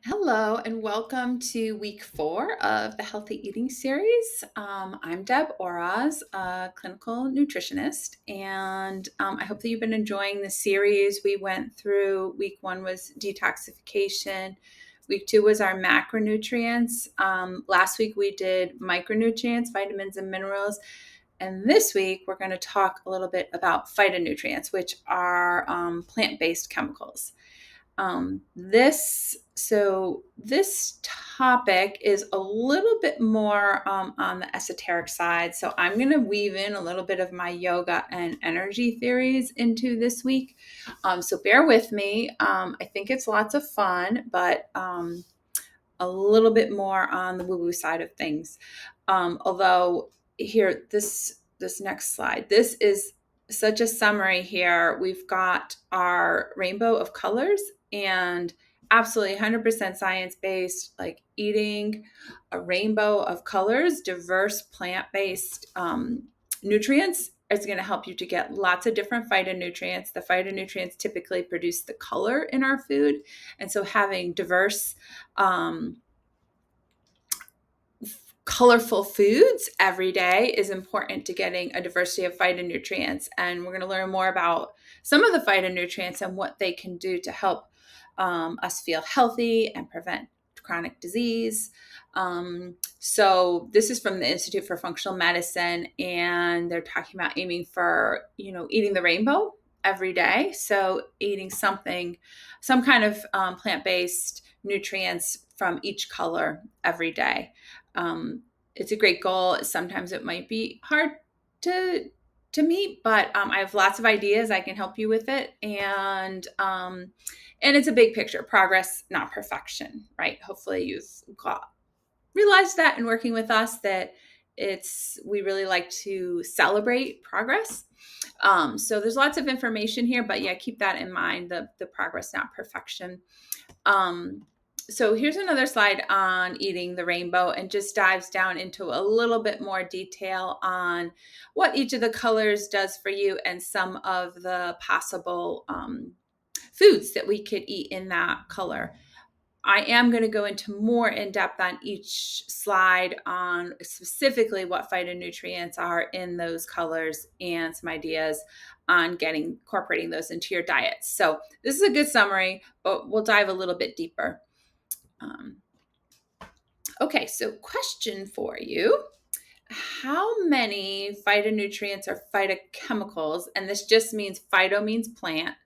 Hello, and welcome to week 4 of the Healthy Eating Series. I'm Deb Oraz, a clinical nutritionist, and I hope that you've been enjoying the series. We went through week 1 was detoxification, week 2 was our macronutrients. Last week we did micronutrients, vitamins, and minerals. And this week we're going to talk a little bit about phytonutrients, which are plant-based chemicals. This topic is a little bit more on the esoteric side. So I'm going to weave in a little bit of my yoga and energy theories into this week. So bear with me. I think it's lots of fun, but a little bit more on the woo-woo side of things. Although here, this next slide, this is such a summary here. We've got our rainbow of colors and absolutely 100% science-based, like eating a rainbow of colors, diverse plant-based nutrients is going to help you to get lots of different phytonutrients. The phytonutrients typically produce the color in our food. And so having diverse colorful foods every day is important to getting a diversity of phytonutrients. And we're going to learn more about some of the phytonutrients and what they can do to help us feel healthy and prevent chronic disease. So this is from the Institute for Functional Medicine, and they're talking about aiming for, eating the rainbow every day. So eating some kind of plant-based nutrients from each color every day. It's a great goal. Sometimes it might be hard to meet, but I have lots of ideas. I can help you with it, and it's a big picture, progress, not perfection, right? Hopefully, you've realized that in working with us that we really like to celebrate progress. So there's lots of information here, but yeah, keep that in mind, the progress, not perfection. So here's another slide on eating the rainbow, and just dives down into a little bit more detail on what each of the colors does for you and some of the possible foods that we could eat in that color. I am going to go into more in depth on each slide on specifically what phytonutrients are in those colors and some ideas on incorporating those into your diet. So this is a good summary, but we'll dive a little bit deeper. Okay, so question for you. How many phytonutrients or phytochemicals, and this just means phyto means plant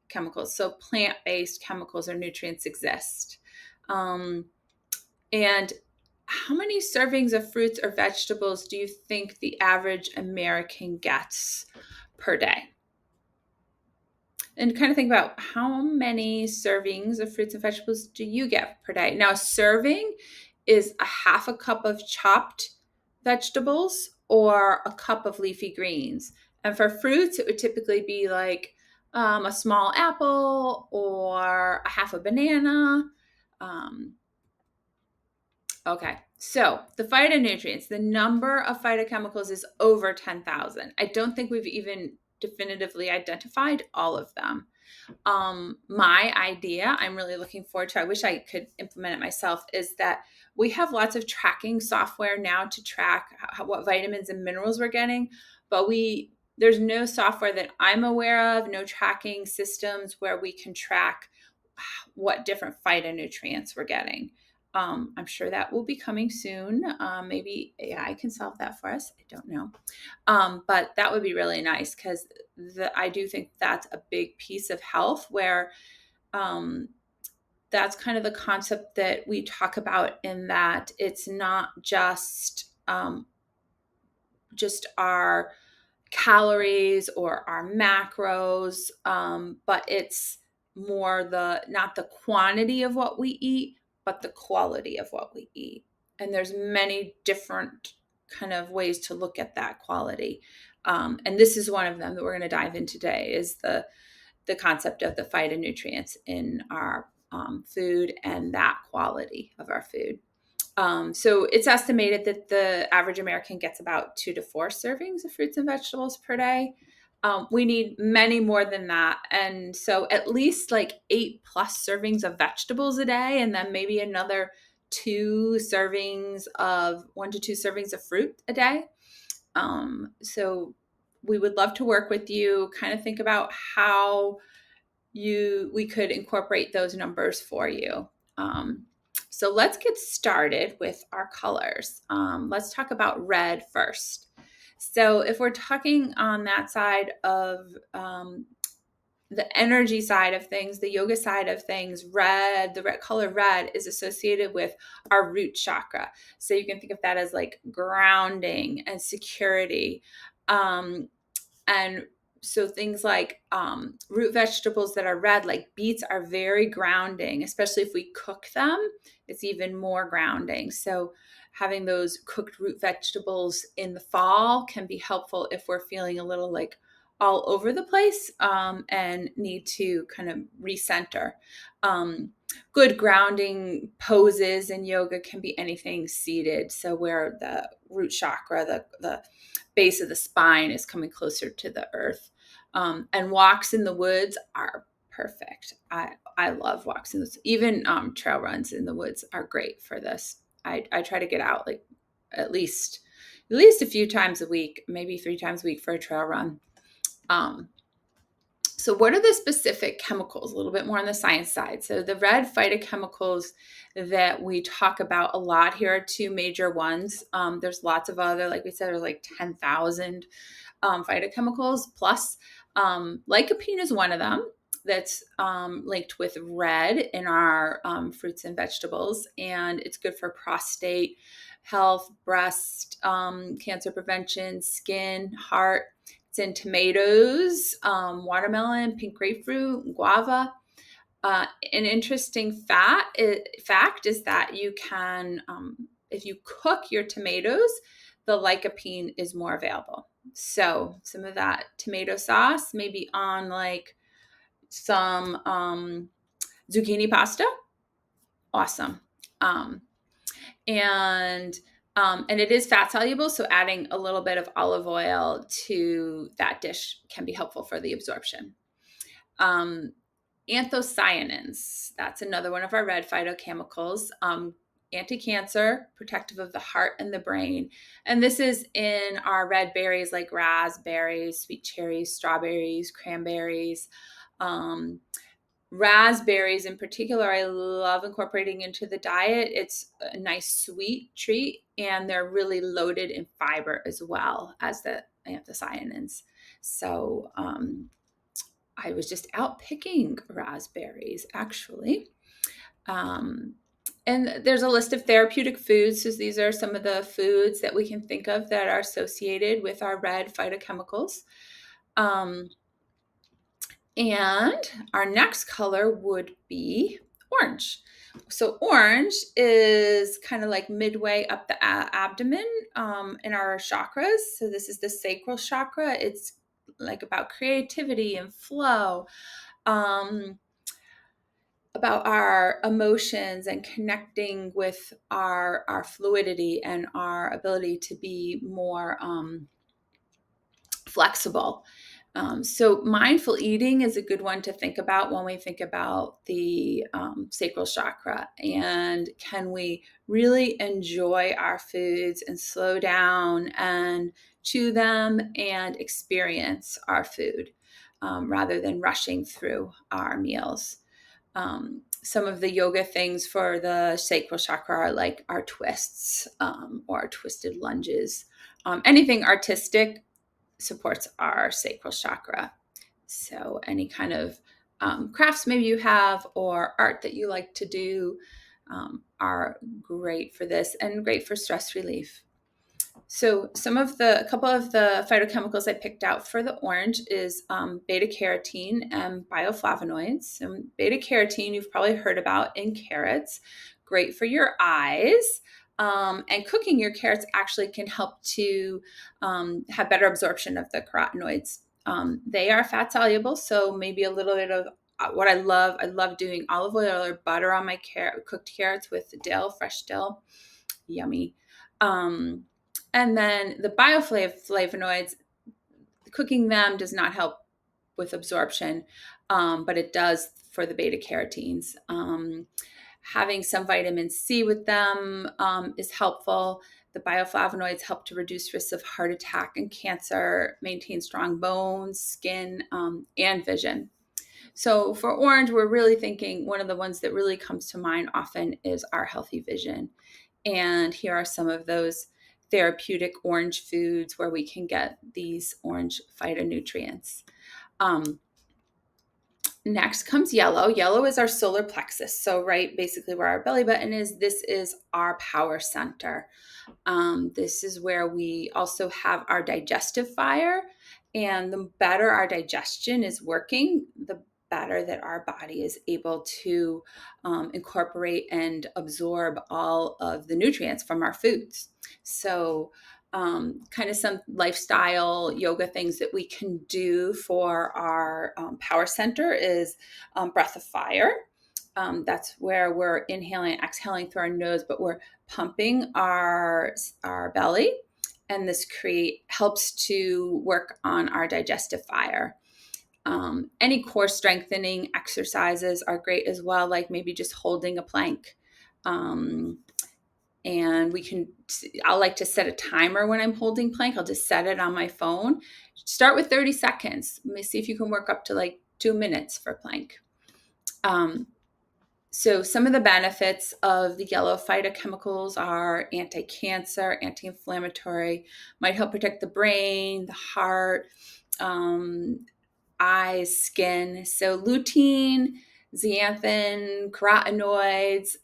chemicals, so plant-based chemicals or nutrients exist? And how many servings of fruits or vegetables do you think the average American gets per day? And kind of think about how many servings of fruits and vegetables do you get per day? Now, a serving is a half a cup of chopped vegetables or a cup of leafy greens. And for fruits, it would typically be like a small apple or a half a banana. Okay, so the phytonutrients, the number of phytochemicals is over 10,000. I don't think we've even definitively identified all of them. My idea, I'm really looking forward to, I wish I could implement it myself, is that we have lots of tracking software now to track what vitamins and minerals we're getting, but there's no software that I'm aware of, no tracking systems where we can track what different phytonutrients we're getting. I'm sure that will be coming soon. Maybe AI can solve that for us. I don't know. But that would be really nice because I do think that's a big piece of health where that's kind of the concept that we talk about, in that it's not just our calories or our macros, but it's more not the quantity of what we eat, but the quality of what we eat. And there's many different kind of ways to look at that quality. And this is one of them that we're going to dive in today, is the concept of the phytonutrients in our food and that quality of our food. So it's estimated that the average American gets about 2 to 4 servings of fruits and vegetables per day. We need many more than that. And so at least like 8+ servings of vegetables a day, and then maybe another 1 to 2 servings of fruit a day. So we would love to work with you, kind of think about how we could incorporate those numbers for you. So let's get started with our colors. Let's talk about red first. So if we're talking on that side of the energy side of things, the yoga side of things, the red color red is associated with our root chakra. So you can think of that as like grounding and security. And so things like root vegetables that are red, like beets, are very grounding, especially if we cook them. It's even more grounding. So having those cooked root vegetables in the fall can be helpful if we're feeling a little like all over the place and need to kind of recenter. Good grounding poses in yoga can be anything seated. So where the root chakra, the base of the spine is coming closer to the earth. And walks in the woods are perfect. I love walks in the woods. Even trail runs in the woods are great for this. I try to get out like at least a few times a week, maybe 3 times a week for a trail run. So what are the specific chemicals? A little bit more on the science side. So the red phytochemicals that we talk about a lot here are 2 major ones. There's lots of other, like we said, there's like 10,000 phytochemicals plus. Lycopene is one of them that's linked with red in our fruits and vegetables, and it's good for prostate health, breast cancer prevention, skin, heart. It's in tomatoes, watermelon, pink grapefruit, guava. An interesting fact is that you can, if you cook your tomatoes, the lycopene is more available. So some of that tomato sauce, maybe on like some zucchini pasta, awesome. And it is fat soluble, so adding a little bit of olive oil to that dish can be helpful for the absorption. Anthocyanins, that's another one of our red phytochemicals. Anti-cancer, protective of the heart and the brain. And this is in our red berries like raspberries, sweet cherries, strawberries, cranberries. Raspberries in particular, I love incorporating into the diet. It's a nice sweet treat, and they're really loaded in fiber as well as the anthocyanins. So I was just out picking raspberries, actually. And there's a list of therapeutic foods. So these are some of the foods that we can think of that are associated with our red phytochemicals. And our next color would be orange. So orange is kind of like midway up the abdomen in our chakras. So this is the sacral chakra. It's like about creativity and flow, about our emotions and connecting with our fluidity and our ability to be more flexible. So mindful eating is a good one to think about when we think about the sacral chakra. And can we really enjoy our foods and slow down and chew them and experience our food rather than rushing through our meals? Some of the yoga things for the sacral chakra are like our twists or our twisted lunges. Anything artistic supports our sacral chakra. So any kind of crafts maybe you have or art that you like to do are great for this and great for stress relief. So a couple of the phytochemicals I picked out for the orange is beta carotene and bioflavonoids. And beta carotene you've probably heard about in carrots, great for your eyes. And cooking your carrots actually can help to have better absorption of the carotenoids. They are fat soluble, so maybe a little bit of what I love doing olive oil or butter on my cooked carrots with dill, fresh dill, yummy. And then the bioflavonoids, cooking them does not help with absorption, but it does for the beta carotenes. Having some vitamin C with them is helpful. The bioflavonoids help to reduce risks of heart attack and cancer, maintain strong bones, skin, and vision. So for orange, we're really thinking one of the ones that really comes to mind often is our healthy vision. And here are some of those therapeutic orange foods where we can get these orange phytonutrients. Um, Next comes yellow. Yellow is our solar plexus. So, right, basically where our belly button is, this is our power center. This is where we also have our digestive fire. And the better our digestion is working, the better that our body is able to incorporate and absorb all of the nutrients from our foods. So, kind of some lifestyle yoga things that we can do for our power center is breath of fire. That's where we're inhaling and exhaling through our nose, but we're pumping our belly, and this helps to work on our digestive fire. Any core strengthening exercises are great as well, like maybe just holding a plank. And I'll like to set a timer when I'm holding plank. I'll just set it on my phone. Start with 30 seconds. Let me see if you can work up to like 2 minutes for plank. So some of the benefits of the yellow phytochemicals are anti-cancer, anti-inflammatory, might help protect the brain, the heart, eyes, skin. So lutein, zeaxanthin, carotenoids.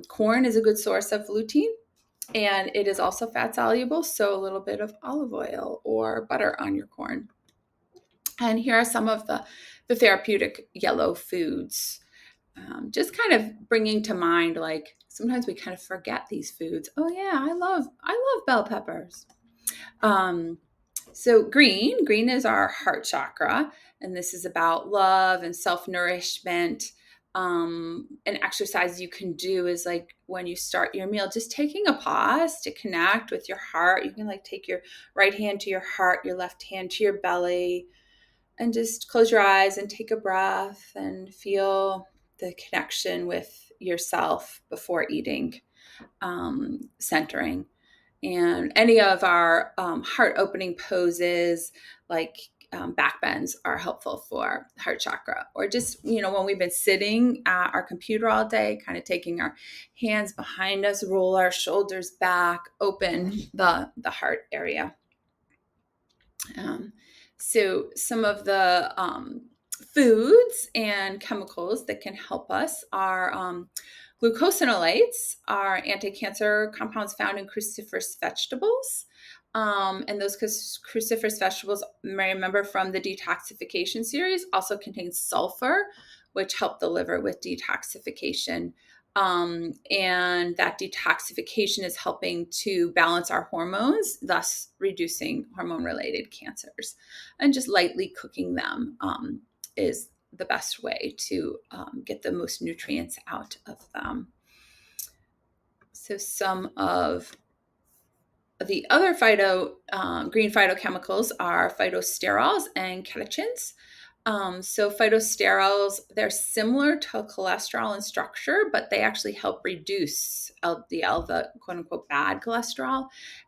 Corn is a good source of lutein, and it is also fat soluble. So a little bit of olive oil or butter on your corn. And here are some of the therapeutic yellow foods. Just kind of bringing to mind, like sometimes we kind of forget these foods. Oh yeah, I love bell peppers. So green is our heart chakra, and this is about love and self-nourishment. An exercise you can do is like when you start your meal, just taking a pause to connect with your heart. You can like take your right hand to your heart, your left hand to your belly, and just close your eyes and take a breath and feel the connection with yourself before eating, centering. And any of our heart opening poses like back bends are helpful for heart chakra. Or just, when we've been sitting at our computer all day, kind of taking our hands behind us, roll our shoulders back, open the heart area. So some of the foods and chemicals that can help us are glucosinolates, are anti-cancer compounds found in cruciferous vegetables. And those cruciferous vegetables, you may remember from the detoxification series, also contain sulfur, which help the liver with detoxification. And that detoxification is helping to balance our hormones, thus reducing hormone-related cancers. And just lightly cooking them is the best way to get the most nutrients out of them. So some of the other green phytochemicals are phytosterols and catechins. So phytosterols, they're similar to cholesterol in structure, but they actually help reduce LDL, the quote unquote bad cholesterol,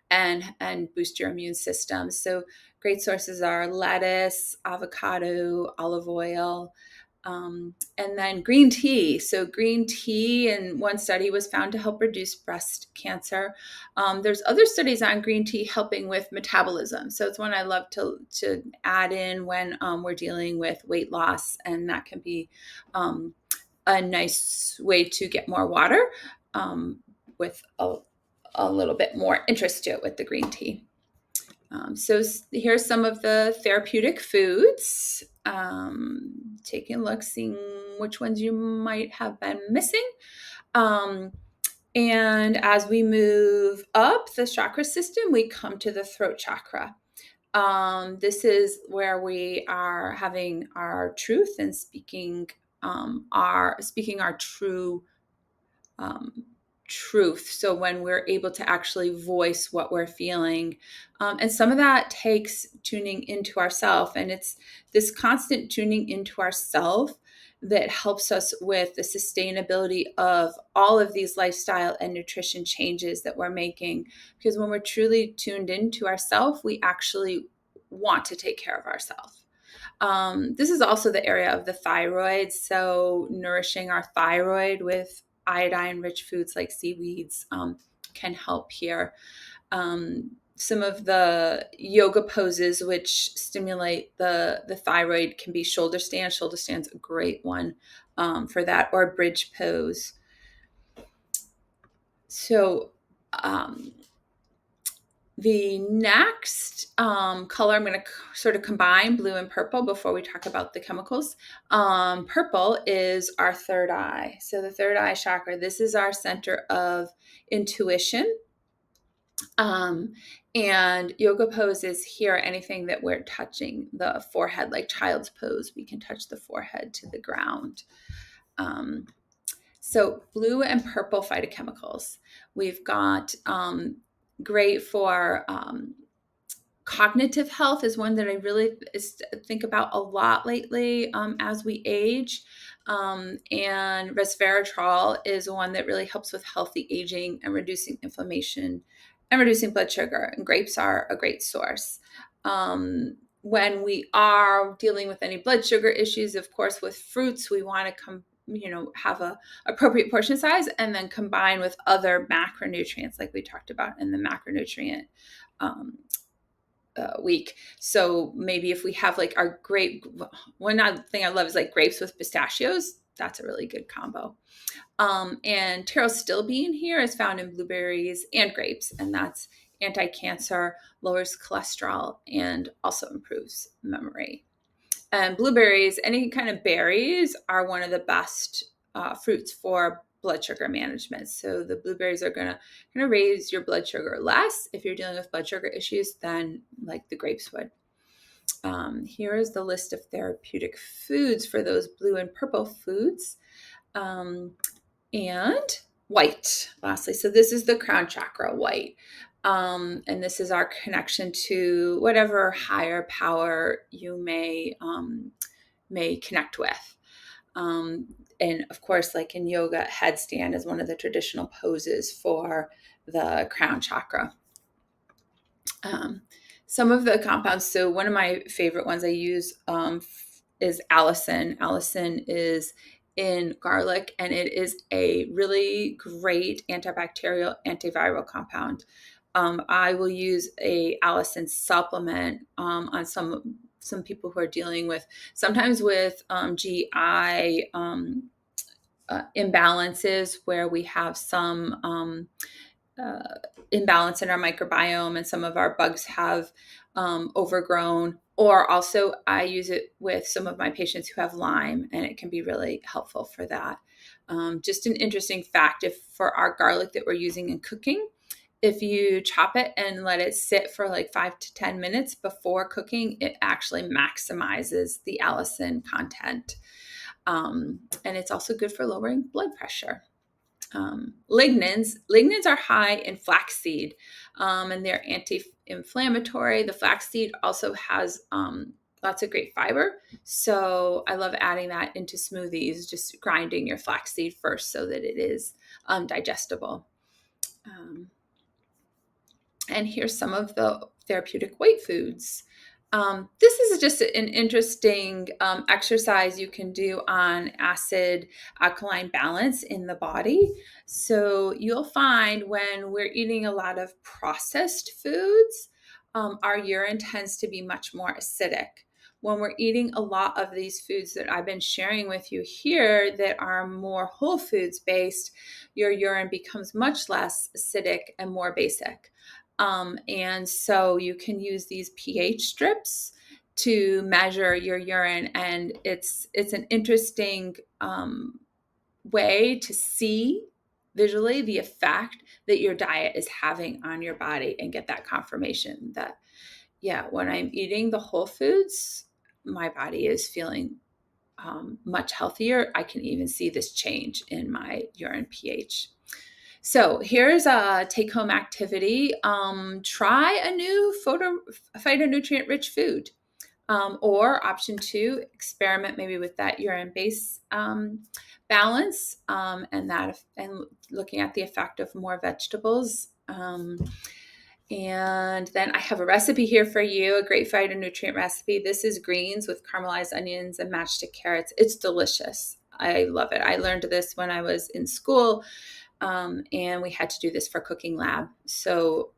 and boost your immune system. So great sources are lettuce, avocado, olive oil, and then green tea. So green tea in one study was found to help reduce breast cancer. There's other studies on green tea helping with metabolism. So it's one I love to add in when we're dealing with weight loss, and that can be a nice way to get more water with a little bit more interest to it with the green tea. So here's some of the therapeutic foods. Taking a look, seeing which ones you might have been missing. And as we move up the chakra system, we come to the throat chakra. This is where we are having our truth and speaking our true truth. So when we're able to actually voice what we're feeling, and some of that takes tuning into ourself, and it's this constant tuning into ourself that helps us with the sustainability of all of these lifestyle and nutrition changes that we're making. Because when we're truly tuned into ourself, we actually want to take care of ourselves. This is also the area of the thyroid. So, nourishing our thyroid with iodine rich foods like seaweeds can help here. Some of the yoga poses which stimulate the thyroid can be shoulder stand. Shoulder stand's a great one for that, or bridge pose. So, the next color, I'm going to sort of combine blue and purple before we talk about the chemicals. Purple is our third eye. So the third eye chakra, this is our center of intuition. And yoga poses here, anything that we're touching the forehead, like child's pose, we can touch the forehead to the ground. So blue and purple phytochemicals. We've got great for cognitive health is one that I really think about a lot lately as we age. And resveratrol is one that really helps with healthy aging and reducing inflammation and reducing blood sugar. And grapes are a great source. When we are dealing with any blood sugar issues, of course, with fruits, we want to have a appropriate portion size and then combine with other macronutrients like we talked about in the macronutrient week. So maybe if we have like our grape, one thing I love is like grapes with pistachios. That's a really good combo. And pterostilbene here is found in blueberries and grapes, and that's anti-cancer, lowers cholesterol, and also improves memory. And blueberries, any kind of berries, are one of the best fruits for blood sugar management. So the blueberries are going to raise your blood sugar less if you're dealing with blood sugar issues than like the grapes would. Here is the list of therapeutic foods for those blue and purple foods. And white, lastly. So this is the crown chakra, white. And this is our connection to whatever higher power you may connect with. And of course, like in yoga, headstand is one of the traditional poses for the crown chakra. Some of the compounds, so one of my favorite ones I use is allicin. Allicin is in garlic, and it is a really great antibacterial, antiviral compound. I will use a allicin supplement on some people who are dealing with sometimes with GI imbalances where we have some imbalance in our microbiome and some of our bugs have overgrown. Or also I use it with some of my patients who have Lyme, and it can be really helpful for that. Just an interesting fact, if for our garlic that we're using in cooking, if you chop it and let it sit for like 5 to 10 minutes before cooking, it actually maximizes the allicin content. And it's also good for lowering blood pressure. Lignans are high in flaxseed, and they're anti-inflammatory. The flaxseed also has lots of great fiber, so I love adding that into smoothies, just grinding your flaxseed first so that it is digestible. And here's some of the therapeutic white foods. This is just an interesting exercise you can do on acid alkaline balance in the body. So you'll find when we're eating a lot of processed foods, our urine tends to be much more acidic. When we're eating a lot of these foods that I've been sharing with you here that are more whole foods based, your urine becomes much less acidic and more basic. And so you can use these pH strips to measure your urine, and it's an interesting way to see visually the effect that your diet is having on your body and get that confirmation that, yeah, when I'm eating the whole foods, my body is feeling much healthier. I can even see this change in my urine pH. So here's a take-home activity. Try a new phytonutrient-rich food. Or option two, experiment maybe with that urine base balance, and looking at the effect of more vegetables. And then I have a recipe here for you, a great phytonutrient recipe. This is greens with caramelized onions and matchstick carrots. It's delicious. I love it. I learned this when I was in school, and we had to do this for cooking lab. So,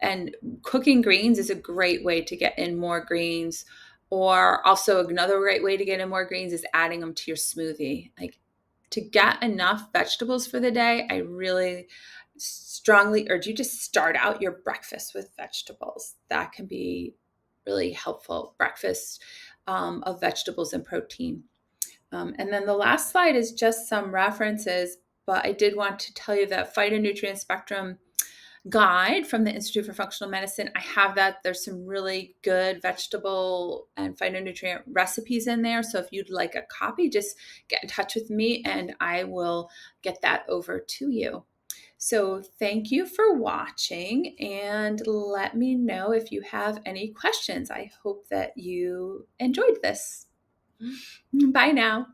and cooking greens is a great way to get in more greens. Or also another great way to get in more greens is adding them to your smoothie. Like, to get enough vegetables for the day, I really strongly urge you to start out your breakfast with vegetables. That can be really helpful. Breakfast of vegetables and protein. And then the last slide is just some references, but I did want to tell you that phytonutrient spectrum guide from the Institute for Functional Medicine. I have that. There's some really good vegetable and phytonutrient recipes in there. So if you'd like a copy, just get in touch with me and I will get that over to you. So thank you for watching, and let me know if you have any questions. I hope that you enjoyed this. Bye now.